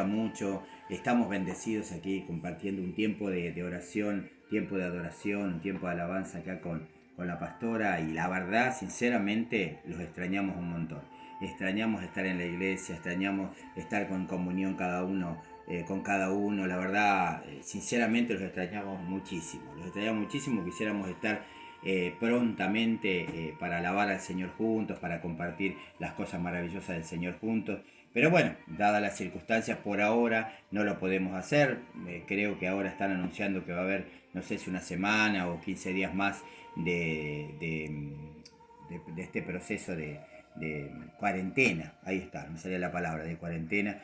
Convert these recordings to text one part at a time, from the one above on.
bendiga mucho. Estamos bendecidos aquí compartiendo un tiempo de oración, tiempo de adoración, un tiempo de alabanza acá con la pastora y la verdad, sinceramente, los extrañamos un montón. Extrañamos estar en la iglesia, extrañamos estar con comunión cada uno con cada uno. La verdad, sinceramente los extrañamos muchísimo. Los extrañamos muchísimo, quisiéramos estar prontamente para alabar al Señor juntos, para compartir las cosas maravillosas del Señor juntos. Pero bueno, dadas las circunstancias por ahora no lo podemos hacer. Creo que ahora están anunciando que va a haber, no sé si una semana o 15 días más de este proceso de cuarentena. Ahí está, me sale la palabra, de cuarentena.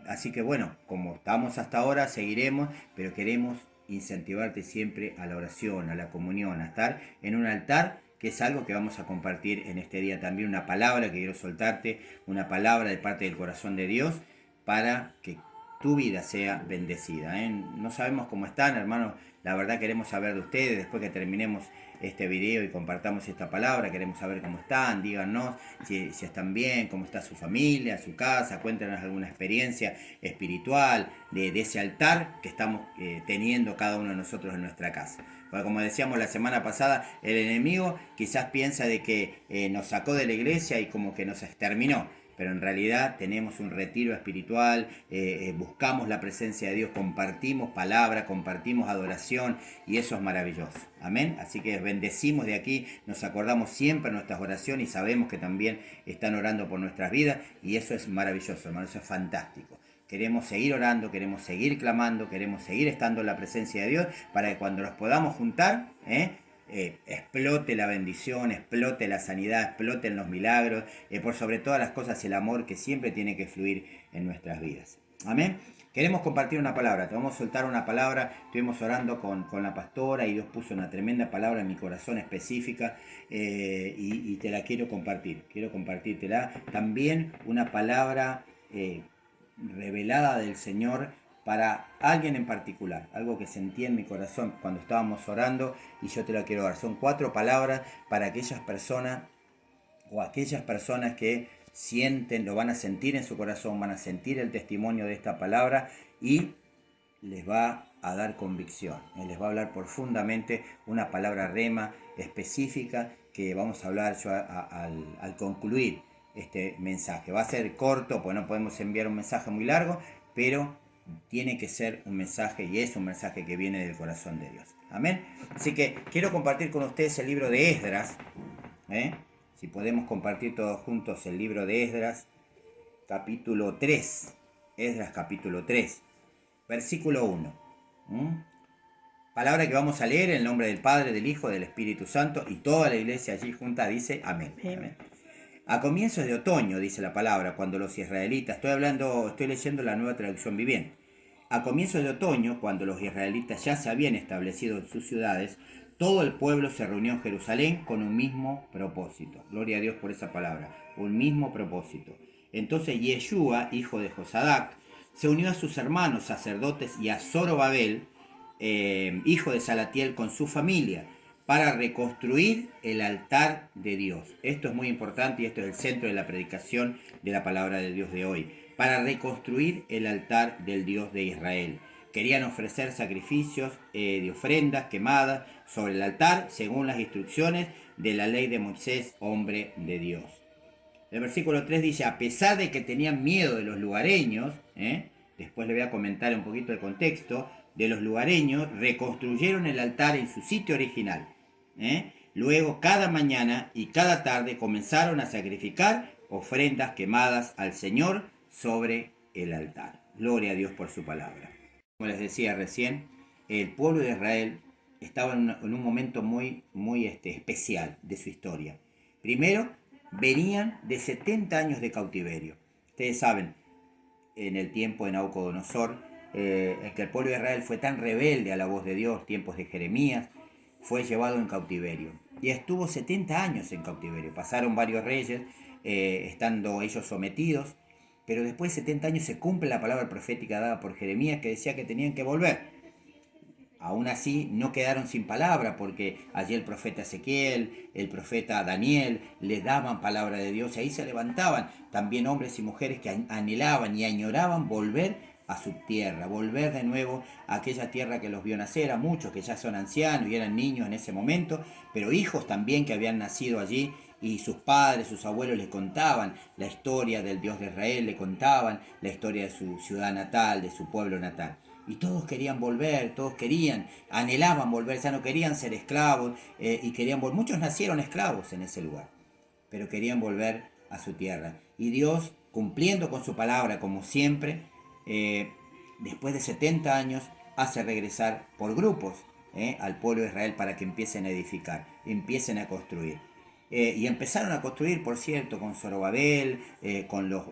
Así que bueno, como estamos hasta ahora, seguiremos, pero queremos incentivarte siempre a la oración, a la comunión, a estar en un altar, que es algo que vamos a compartir en este día también, una palabra que quiero soltarte, una palabra de parte del corazón de Dios para que tu vida sea bendecida. No sabemos cómo están, hermanos, la verdad queremos saber de ustedes después que terminemos este video y compartamos esta palabra. Queremos saber cómo están, díganos si están bien, cómo está su familia, su casa, cuéntenos alguna experiencia espiritual de ese altar que estamos teniendo cada uno de nosotros en nuestra casa. Porque como decíamos la semana pasada, el enemigo quizás piensa de que nos sacó de la iglesia y como que nos exterminó. Pero en realidad tenemos un retiro espiritual, buscamos la presencia de Dios, compartimos palabra, compartimos adoración y eso es maravilloso. Amén. Así que bendecimos de aquí, nos acordamos siempre en nuestras oraciones y sabemos que también están orando por nuestras vidas y eso es maravilloso, hermano, eso es fantástico. Queremos seguir orando, queremos seguir clamando, queremos seguir estando en la presencia de Dios para que cuando nos podamos juntar, explote la bendición, explote la sanidad, exploten los milagros, por sobre todas las cosas el amor que siempre tiene que fluir en nuestras vidas. Amén. Queremos compartir una palabra, te vamos a soltar una palabra. Estuvimos orando con la pastora y Dios puso una tremenda palabra en mi corazón específica y te la quiero compartir. Quiero compartírtela. También una palabra revelada del Señor para alguien en particular, algo que sentí en mi corazón cuando estábamos orando y yo te la quiero dar. Son 4 palabras para aquellas personas o aquellas personas que sienten, lo van a sentir en su corazón, van a sentir el testimonio de esta palabra y les va a dar convicción, les va a hablar profundamente una palabra rema específica que vamos a hablar yo al concluir este mensaje. Va a ser corto, pues no podemos enviar un mensaje muy largo, pero tiene que ser un mensaje y es un mensaje que viene del corazón de Dios. Amén. Así que quiero compartir con ustedes el libro de Esdras. Si podemos compartir todos juntos el libro de Esdras, capítulo 3. Esdras capítulo 3, versículo 1. Palabra que vamos a leer en el nombre del Padre, del Hijo, del Espíritu Santo, y toda la iglesia allí junta dice amén. Amén. A comienzos de otoño, dice la palabra, cuando los israelitas, estoy leyendo la Nueva Traducción Viviente. A comienzos de otoño, cuando los israelitas ya se habían establecido en sus ciudades, todo el pueblo se reunió en Jerusalén con un mismo propósito. Gloria a Dios por esa palabra, un mismo propósito. Entonces Yeshua, hijo de Josadac, se unió a sus hermanos sacerdotes y a Zorobabel, hijo de Salatiel, con su familia, para reconstruir el altar de Dios. Esto es muy importante y esto es el centro de la predicación de la palabra de Dios de hoy. Para reconstruir el altar del Dios de Israel. Querían ofrecer sacrificios de ofrendas quemadas sobre el altar según las instrucciones de la ley de Moisés, hombre de Dios. El versículo 3 dice, a pesar de que tenían miedo de los lugareños, después le voy a comentar un poquito el contexto, de los lugareños, reconstruyeron el altar en su sitio original. Luego, cada mañana y cada tarde comenzaron a sacrificar ofrendas quemadas al Señor sobre el altar. Gloria a Dios por su palabra. Como les decía recién, el pueblo de Israel estaba en un momento muy especial de su historia. Primero, venían de 70 años de cautiverio. Ustedes saben, en el tiempo de Nabucodonosor, en que el pueblo de Israel fue tan rebelde a la voz de Dios, tiempos de Jeremías, fue llevado en cautiverio. Y estuvo 70 años en cautiverio. Pasaron varios reyes, estando ellos sometidos, pero después de 70 años se cumple la palabra profética dada por Jeremías que decía que tenían que volver aún así no quedaron sin palabra, porque allí el profeta Ezequiel, el profeta Daniel, les daban palabra de Dios y ahí se levantaban también hombres y mujeres que anhelaban y añoraban volver a su tierra, volver de nuevo a aquella tierra que los vio nacer, a muchos que ya son ancianos y eran niños en ese momento, pero hijos también que habían nacido allí y sus padres, sus abuelos les contaban la historia del Dios de Israel, le contaban la historia de su ciudad natal, de su pueblo natal. Y todos querían volver, todos querían, anhelaban volver, ya no querían ser esclavos y querían volver. Muchos nacieron esclavos en ese lugar, pero querían volver a su tierra. Y Dios, cumpliendo con su palabra, como siempre, después de 70 años, hace regresar por grupos al pueblo de Israel para que empiecen a edificar, empiecen a construir. Y empezaron a construir, por cierto, con Zorobabel, con los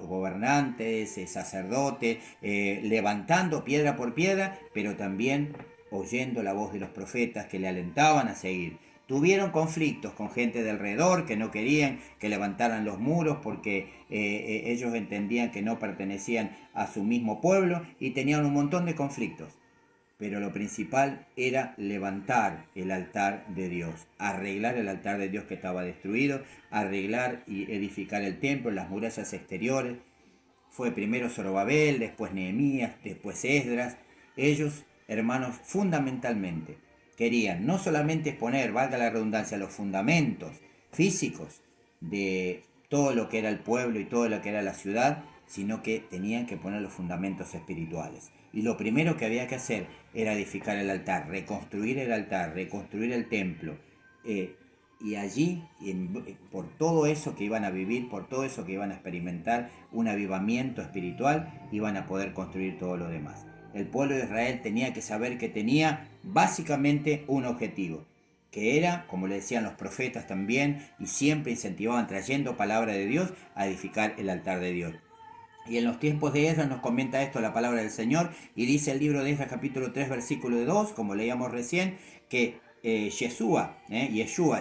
gobernantes, sacerdotes, levantando piedra por piedra, pero también oyendo la voz de los profetas que le alentaban a seguir. Tuvieron conflictos con gente de alrededor que no querían que levantaran los muros porque ellos entendían que no pertenecían a su mismo pueblo y tenían un montón de conflictos. Pero lo principal era levantar el altar de Dios, arreglar el altar de Dios que estaba destruido, arreglar y edificar el templo, las murallas exteriores. Fue primero Zorobabel, después Nehemías, después Esdras. Ellos, hermanos, fundamentalmente querían no solamente exponer, valga la redundancia, los fundamentos físicos de todo lo que era el pueblo y todo lo que era la ciudad, sino que tenían que poner los fundamentos espirituales. Y lo primero que había que hacer era edificar el altar, reconstruir el altar, reconstruir el templo. Y allí, por todo eso que iban a vivir, por todo eso que iban a experimentar, un avivamiento espiritual, iban a poder construir todo lo demás. El pueblo de Israel tenía que saber que tenía básicamente un objetivo, que era, como le decían los profetas también, y siempre incentivaban trayendo palabra de Dios, a edificar el altar de Dios. Y en los tiempos de Esdras nos comenta esto la palabra del Señor, y dice el libro de Esdras capítulo 3 versículo 2, como leíamos recién, que Yeshua,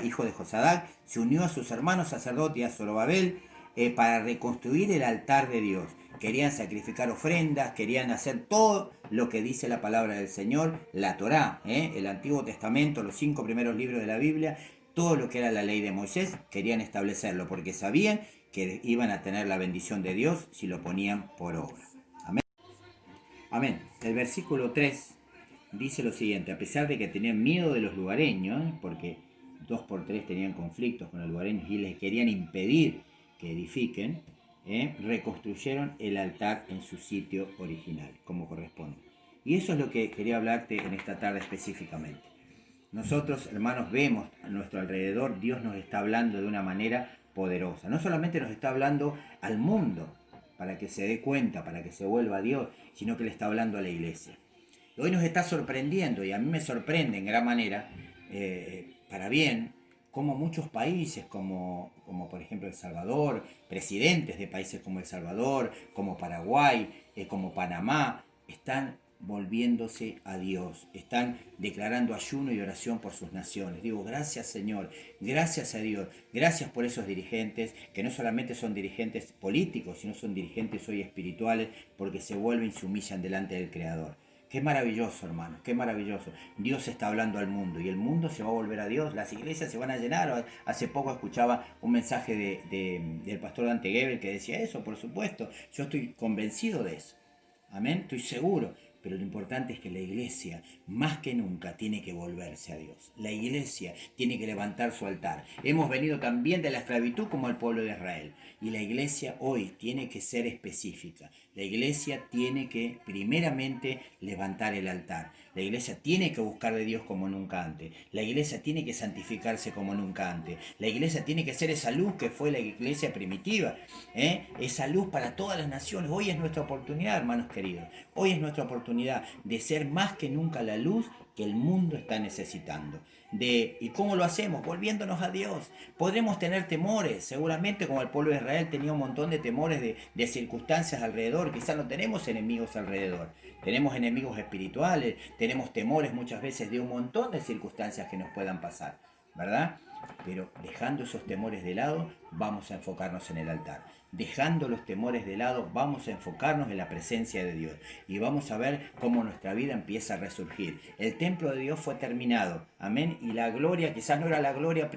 hijo de Josadac, se unió a sus hermanos sacerdotes y a Zorobabel para reconstruir el altar de Dios. Querían sacrificar ofrendas, querían hacer todo lo que dice la palabra del Señor, la Torá, el Antiguo Testamento, los 5 primeros libros de la Biblia, todo lo que era la ley de Moisés, querían establecerlo porque sabían que iban a tener la bendición de Dios si lo ponían por obra. Amén. Amén. El versículo 3 dice lo siguiente: a pesar de que tenían miedo de los lugareños, porque 2 por 3 tenían conflictos con los lugareños y les querían impedir que edifiquen, reconstruyeron el altar en su sitio original, como corresponde. Y eso es lo que quería hablarte en esta tarde específicamente. Nosotros, hermanos, vemos a nuestro alrededor, Dios nos está hablando de una manera poderosa. No solamente nos está hablando al mundo para que se dé cuenta, para que se vuelva a Dios, sino que le está hablando a la iglesia. Hoy nos está sorprendiendo, y a mí me sorprende en gran manera, para bien, como muchos países, como por ejemplo El Salvador, presidentes de países como El Salvador, como Paraguay, como Panamá, están volviéndose a Dios, están declarando ayuno y oración por sus naciones. Digo, gracias Señor, gracias a Dios, gracias por esos dirigentes, que no solamente son dirigentes políticos, sino son dirigentes hoy espirituales, porque se vuelven y se humillan delante del Creador. Qué maravilloso, hermano, qué maravilloso. Dios está hablando al mundo y el mundo se va a volver a Dios. Las iglesias se van a llenar. Hace poco escuchaba un mensaje del pastor Dante Gebel que decía eso, por supuesto. Yo estoy convencido de eso. Amén, estoy seguro. Pero lo importante es que la iglesia, más que nunca, tiene que volverse a Dios. La iglesia tiene que levantar su altar. Hemos venido también de la esclavitud como el pueblo de Israel. Y la iglesia hoy tiene que ser específica. La iglesia tiene que, primeramente, levantar el altar. La iglesia tiene que buscar de Dios como nunca antes. La iglesia tiene que santificarse como nunca antes. La iglesia tiene que ser esa luz que fue la iglesia primitiva. Esa luz para todas las naciones. Hoy es nuestra oportunidad, hermanos queridos. Hoy es nuestra oportunidad de ser más que nunca la luz que el mundo está necesitando. ¿Y cómo lo hacemos? Volviéndonos a Dios. Podremos tener temores, seguramente como el pueblo de Israel tenía un montón de temores de circunstancias alrededor. Quizás no tenemos enemigos alrededor, tenemos enemigos espirituales, tenemos temores muchas veces de un montón de circunstancias que nos puedan pasar, ¿verdad? Pero dejando esos temores de lado, vamos a enfocarnos en el altar. Dejando los temores de lado, vamos a enfocarnos en la presencia de Dios. Y vamos a ver cómo nuestra vida empieza a resurgir. El templo de Dios fue terminado. Amén. Y la gloria, quizás no era la gloria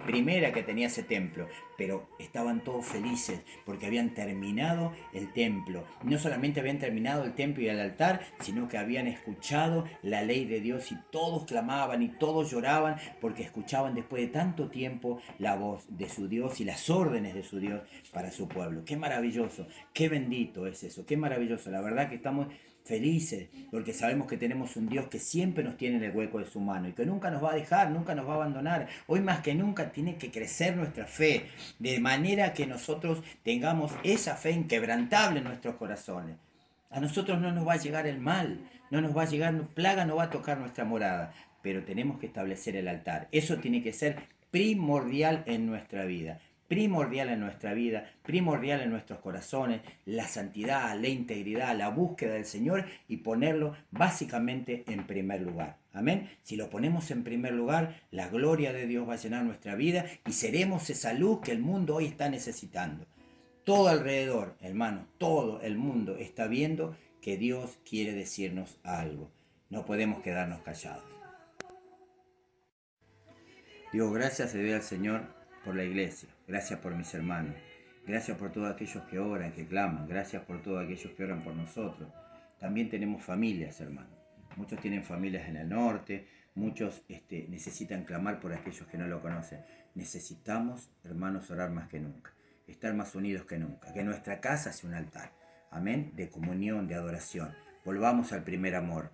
primera que tenía ese templo, pero estaban todos felices porque habían terminado el templo. No solamente habían terminado el templo y el altar, sino que habían escuchado la ley de Dios y todos clamaban y todos lloraban porque escuchaban después de tanto tiempo la voz de su Dios y las órdenes de su Dios para su pueblo. Qué maravilloso, qué bendito es eso, qué maravilloso. La verdad que estamos felices porque sabemos que tenemos un Dios que siempre nos tiene en el hueco de su mano y que nunca nos va a dejar, nunca nos va a abandonar. Hoy más que nunca tiene que crecer nuestra fe, de manera que nosotros tengamos esa fe inquebrantable en nuestros corazones. A nosotros no nos va a llegar el mal, no nos va a llegar plaga, no va a tocar nuestra morada, pero tenemos que establecer el altar. Eso tiene que ser primordial en nuestra vida. Primordial en nuestra vida, primordial en nuestros corazones, la santidad, la integridad, la búsqueda del Señor y ponerlo básicamente en primer lugar. Amén. Si lo ponemos en primer lugar, la gloria de Dios va a llenar nuestra vida y seremos esa luz que el mundo hoy está necesitando. Todo alrededor, hermanos, todo el mundo está viendo que Dios quiere decirnos algo. No podemos quedarnos callados. Digo, gracias le doy al Señor por la iglesia, gracias por mis hermanos, gracias por todos aquellos que oran, que claman, gracias por todos aquellos que oran por nosotros. También tenemos familias, hermanos. Muchos tienen familias en el norte, muchos necesitan clamar por aquellos que no lo conocen. Necesitamos, hermanos, orar más que nunca, estar más unidos que nunca, que nuestra casa sea un altar, amén, de comunión, de adoración. Volvamos al primer amor.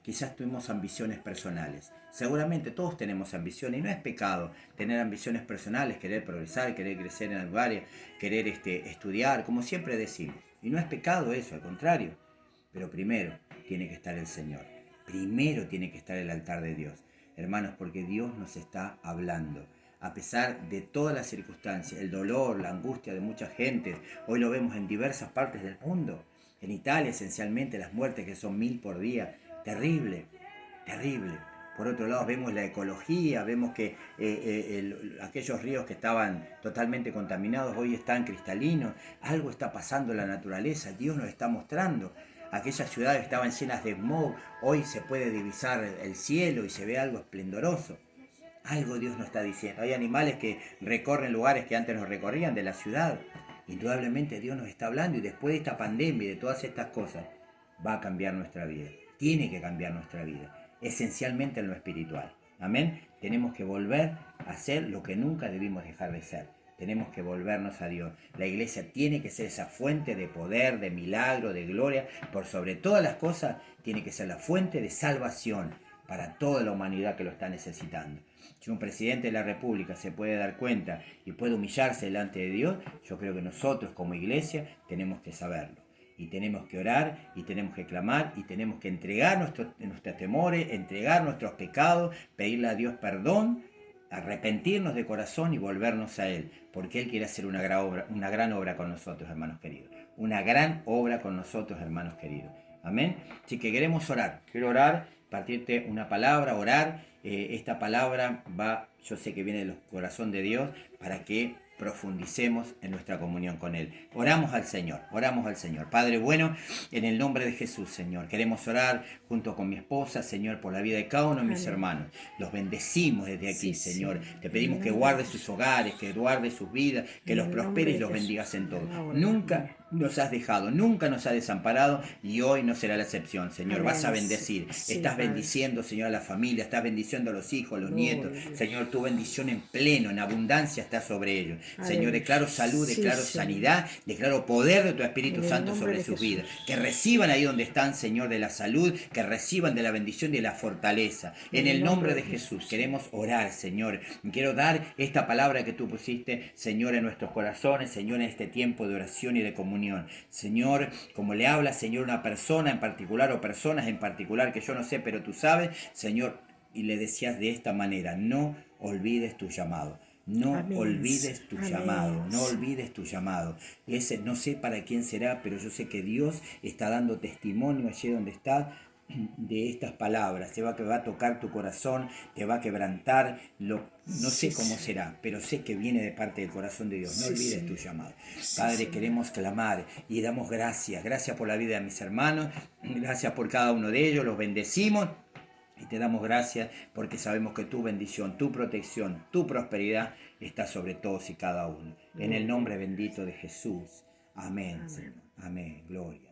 Quizás tuvimos ambiciones personales. Seguramente todos tenemos ambiciones y no es pecado tener ambiciones personales, querer progresar, querer crecer en algún área, querer estudiar, como siempre decimos. Y no es pecado eso, al contrario. Pero primero tiene que estar el Señor. Primero tiene que estar el altar de Dios. Hermanos, porque Dios nos está hablando. A pesar de todas las circunstancias, el dolor, la angustia de mucha gente, hoy lo vemos en diversas partes del mundo. En Italia esencialmente las muertes que son 1000 por día. Terrible, terrible. Por otro lado vemos la ecología, vemos que aquellos ríos que estaban totalmente contaminados hoy están cristalinos. Algo está pasando en la naturaleza, Dios nos está mostrando. Aquellas ciudades que estaban llenas de smog, hoy se puede divisar el cielo y se ve algo esplendoroso. Algo Dios nos está diciendo. Hay animales que recorren lugares que antes no recorrían de la ciudad. Indudablemente Dios nos está hablando y después de esta pandemia y de todas estas cosas va a cambiar nuestra vida. Tiene que cambiar nuestra vida, esencialmente en lo espiritual. Amén. Tenemos que volver a ser lo que nunca debimos dejar de ser. Tenemos que volvernos a Dios. La iglesia tiene que ser esa fuente de poder, de milagro, de gloria. Por sobre todas las cosas, tiene que ser la fuente de salvación para toda la humanidad que lo está necesitando. Si un presidente de la República se puede dar cuenta y puede humillarse delante de Dios, yo creo que nosotros como iglesia tenemos que saberlo. Y tenemos que orar, y tenemos que clamar, y tenemos que entregar nuestros temores, entregar nuestros pecados, pedirle a Dios perdón, arrepentirnos de corazón y volvernos a Él, porque Él quiere hacer una gran obra con nosotros, hermanos queridos. Una gran obra con nosotros, hermanos queridos. Amén. Así que queremos orar. Quiero orar, partirte una palabra, orar. Esta palabra va, yo sé que viene del corazón de Dios, para que profundicemos en nuestra comunión con Él. Oramos al Señor, oramos al Señor. Padre bueno, en el nombre de Jesús, Señor, queremos orar junto con mi esposa, Señor, por la vida de cada uno de mis hermanos. Los bendecimos desde aquí, sí, Señor. Te pedimos que guarde sus hogares, que guarde sus vidas, que los prosperes y los bendigas en todo. Nunca nos has dejado, nunca nos has desamparado y hoy no será la excepción, Señor. Vas a bendecir, estás bendiciendo, Señor, a la familia, estás bendiciendo a los hijos, a los nietos. Señor, tu bendición en pleno, en abundancia está sobre ellos. Señor, declaro salud, declaro sanidad, declaro poder de tu Espíritu Santo sobre sus vidas. Que reciban ahí donde están, Señor, de la salud, que reciban de la bendición y de la fortaleza. En el nombre de Jesús queremos orar, Señor. Quiero dar esta palabra que tú pusiste, Señor, en nuestros corazones, Señor, en este tiempo de oración y de comunión. Señor, como le habla, Señor, una persona en particular o personas en particular que yo no sé, pero tú sabes, Señor, y le decías de esta manera: no olvides tu llamado. No olvides tu llamado, no olvides tu llamado. Ese no sé para quién será, pero yo sé que Dios está dando testimonio allí donde está de estas palabras, va a tocar tu corazón, te va a quebrantar, no sé Sí, cómo Señor. será, pero sé que viene de parte del corazón de Dios. No Sí, olvides tu Señor. llamado. Sí, Padre, Señor. queremos clamar y damos gracias. Gracias por la vida de mis hermanos, gracias por cada uno de ellos, los bendecimos. Y te damos gracias porque sabemos que tu bendición, tu protección, tu prosperidad está sobre todos y cada uno. En el Gloria. nombre bendito de Jesús. Amén, Amén. Señor. Amén. Gloria.